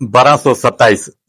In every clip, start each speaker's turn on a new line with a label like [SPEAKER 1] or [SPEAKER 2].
[SPEAKER 1] 1227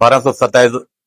[SPEAKER 1] 1227,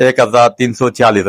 [SPEAKER 1] 1346,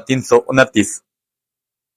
[SPEAKER 1] 329।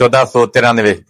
[SPEAKER 1] 1493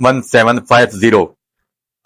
[SPEAKER 1] 1750।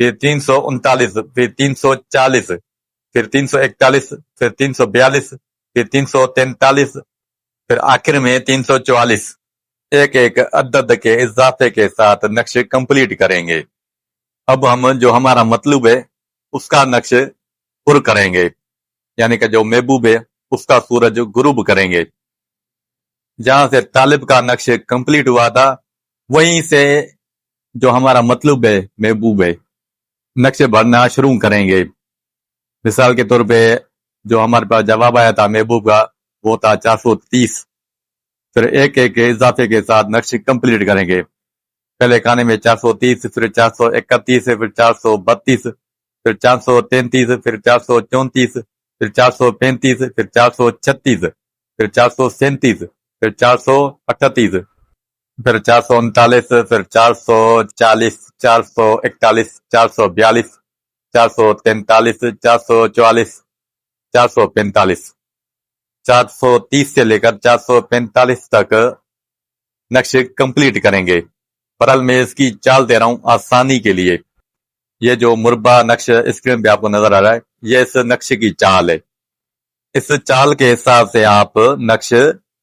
[SPEAKER 1] پھر 339، پھر 340، پھر 341، پھر 342، پھر 343، پھر آخر میں 344۔ ایک ایک عدد کے اضافے کے ساتھ نقش کمپلیٹ کریں گے۔ اب ہم جو ہمارا مطلوب ہے اس کا نقش پر کریں گے، یعنی کہ جو محبوب ہے اس کا سورج غروب کریں گے۔ جہاں سے طالب کا نقش کمپلیٹ ہوا تھا وہیں سے جو ہمارا مطلوب ہے محبوب ہے نقش بھرنا شروع کریں گے۔ مثال کے طور پہ جو ہمارے پاس جواب آیا تھا محبوب کا وہ تھا 430۔ پھر ایک ایک اضافے کے ساتھ نقش کمپلیٹ کریں گے۔ پہلے کھانے میں 430، پھر 431، پھر 432، پھر 433، پھر 434، پھر 435، پھر 436، پھر 437، پھر 438، پھر 439، پھر 440، 441، 442، 443، 444، 445۔ 430 سے لے کر 445 تک نقش کمپلیٹ کریں گے۔ برحال میں اس کی چال دے رہا ہوں آسانی کے لیے۔ یہ جو مربع نقش اسکرین پہ آپ کو نظر آ رہا ہے یہ اس نقش کی چال ہے۔ اس چال کے حساب سے آپ نقش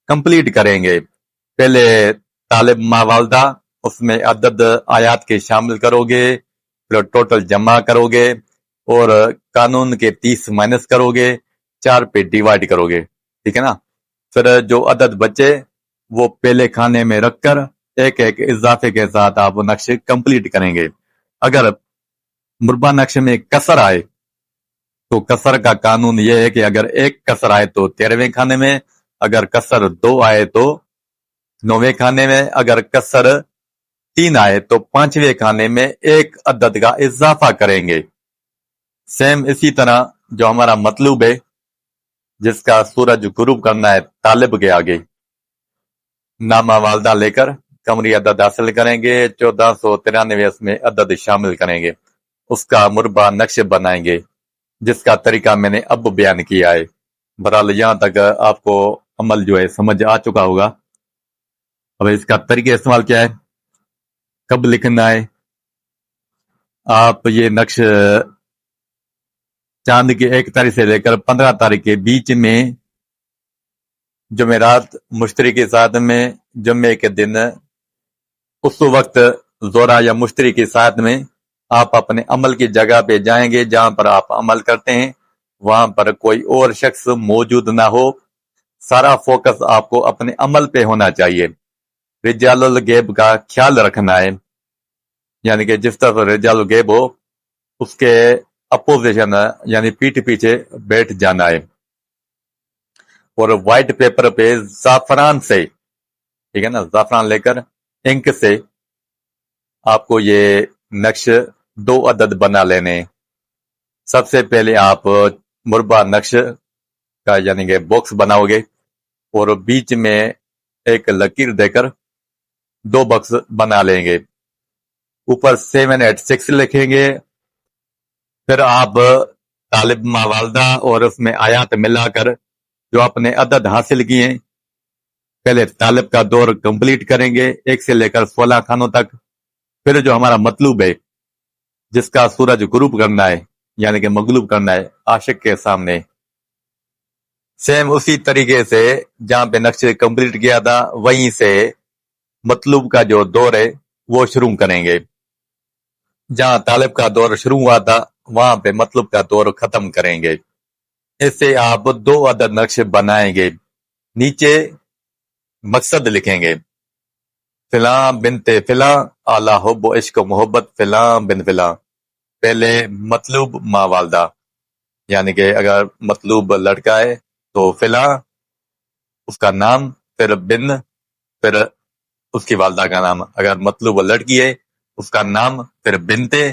[SPEAKER 1] کمپلیٹ کریں گے۔ پہلے طالب ما والدہ، اس میں عدد آیات کے شامل کرو گے، پھر ٹوٹل جمع کرو گے اور قانون کے 30 مائنس کرو گے، 4 پہ ڈیوائڈ کرو گے، ٹھیک ہے نا۔ پھر جو عدد بچے وہ پہلے کھانے میں رکھ کر ایک ایک اضافے کے ساتھ آپ نقش کمپلیٹ کریں گے۔ اگر مربع نقش میں کسر آئے تو کسر کا قانون یہ ہے کہ اگر ایک کسر آئے تو 13ویں کھانے میں، اگر کسر 2 آئے تو 9ویں کھانے میں، اگر کسر 3 آئے تو 5ویں کھانے میں ایک عدد کا اضافہ کریں گے۔ سیم اسی طرح جو ہمارا مطلوب ہے جس کا سورج غروب کرنا ہے طالب کے آگے، نامہ والدہ لے کر قمری عدد حاصل کریں گے، 1493 اس میں عدد شامل کریں گے، اس کا مربع نقش بنائیں گے جس کا طریقہ میں نے اب بیان کیا ہے۔ بہرحال یہاں تک آپ کو عمل جو ہے سمجھ آ چکا ہوگا۔ اب اس کا طریقہ استعمال کیا ہے، کب لکھنا ہے۔ آپ یہ نقش چاند کی 1 تاریخ سے لے کر 15 تاریخ کے بیچ میں جمعرات مشتری کے ساتھ میں جمعے کے دن اس وقت زورا یا مشتری کے ساتھ میں آپ اپنے عمل کی جگہ پہ جائیں گے جہاں پر آپ عمل کرتے ہیں، وہاں پر کوئی اور شخص موجود نہ ہو، سارا فوکس آپ کو اپنے عمل پہ ہونا چاہیے۔ رجال الغیب کا خیال رکھنا ہے، یعنی کہ جس طرف رجال الغیب ہو اس کے اپوزیشن یعنی پیٹھ پیچھے بیٹھ جانا ہے، اور وائٹ پیپر پہ زعفران سے، ٹھیک ہے نا، زعفران لے کر انک سے آپ کو یہ نقش 2 عدد بنا لینے۔ سب سے پہلے آپ مربع نقش کا یعنی کہ باکس بناؤ گے اور بیچ میں ایک لکیر دے کر 2 باکس بنا لیں گے، اوپر 7 8 6 لکھیں گے۔ پھر آپ طالب ما والدہ اور اس میں آیات ملا کر جو اپنے عدد حاصل کیے پہلے طالب کا دور کمپلیٹ کریں گے 1 سے لے کر 16 خانوں تک۔ پھر جو ہمارا مطلوب ہے جس کا سورج غروب کرنا ہے یعنی کہ مغلوب کرنا ہے عاشق کے سامنے، سیم اسی طریقے سے جہاں پہ نقش کمپلیٹ کیا تھا وہیں سے مطلوب کا جو دور ہے وہ شروع کریں گے۔ جہاں طالب کا دور شروع ہوا تھا وہاں پہ مطلوب کا دور ختم کریں گے۔ اس سے آپ 2 عدد نقش بنائیں گے، نیچے مقصد لکھیں گے، فلاں بنت فلاں اعلیٰ حب و عشق و محبت فلاں بن فلاں۔ پہلے مطلوب ما والدہ، یعنی کہ اگر مطلوب لڑکا ہے تو فلاں اس کا نام، پھر بن، پھر اس کی والدہ کا نام، اگر مطلوب لڑکی ہے اس کا نام، پھر بنتے،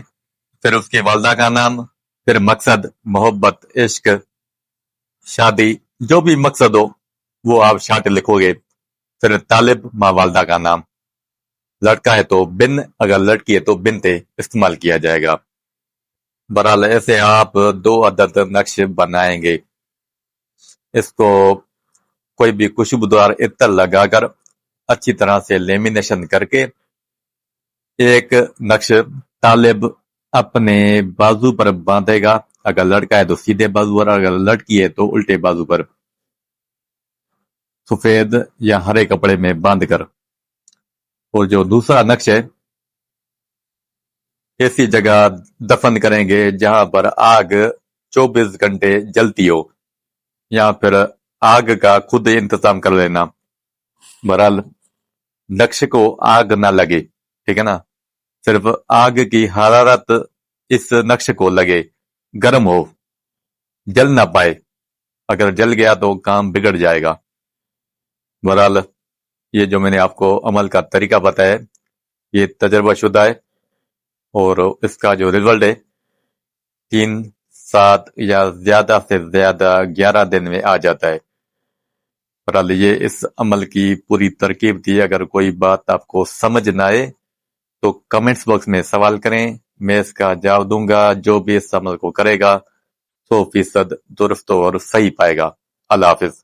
[SPEAKER 1] پھر اس کی والدہ کا نام، پھر مقصد محبت عشق شادی، جو بھی مقصد ہو وہ آپ شارٹ لکھو گے، پھر طالب ما والدہ کا نام، لڑکا ہے تو بن، اگر لڑکی ہے تو بنتے استعمال کیا جائے گا۔ برحال ایسے آپ 2 عدد نقش بنائیں گے۔ اس کو کوئی بھی خوشبودار عطر لگا کر اچھی طرح سے لیمینیشن کر کے ایک نقش طالب اپنے بازو پر باندھے گا، اگر لڑکا ہے تو سیدھے بازو پر، اگر لڑکی ہے تو الٹے بازو پر، سفید یا ہرے کپڑے میں باندھ کر۔ اور جو دوسرا نقش ہے، ایسی جگہ دفن کریں گے جہاں پر آگ 24 گھنٹے جلتی ہو، یا پھر آگ کا خود انتظام کر لینا۔ بہرحال نقش کو آگ نہ لگے، ٹھیک ہے نا، صرف آگ کی حرارت اس نقش کو لگے، گرم ہو، جل نہ پائے، اگر جل گیا تو کام بگڑ جائے گا۔ بہرحال یہ جو میں نے آپ کو عمل کا طریقہ بتایا ہے، یہ تجربہ شدہ ہے، اور اس کا جو رزلٹ ہے 3، 7 یا زیادہ سے زیادہ 11 دن میں آ جاتا ہے۔ بہرحال یہ اس عمل کی پوری ترکیب تھی۔ اگر کوئی بات آپ کو سمجھ نہ آئے تو کمنٹس باکس میں سوال کریں، میں اس کا جواب دوں گا۔ جو بھی اس عمل کو کرے گا 100% درست اور صحیح پائے گا۔ اللہ حافظ۔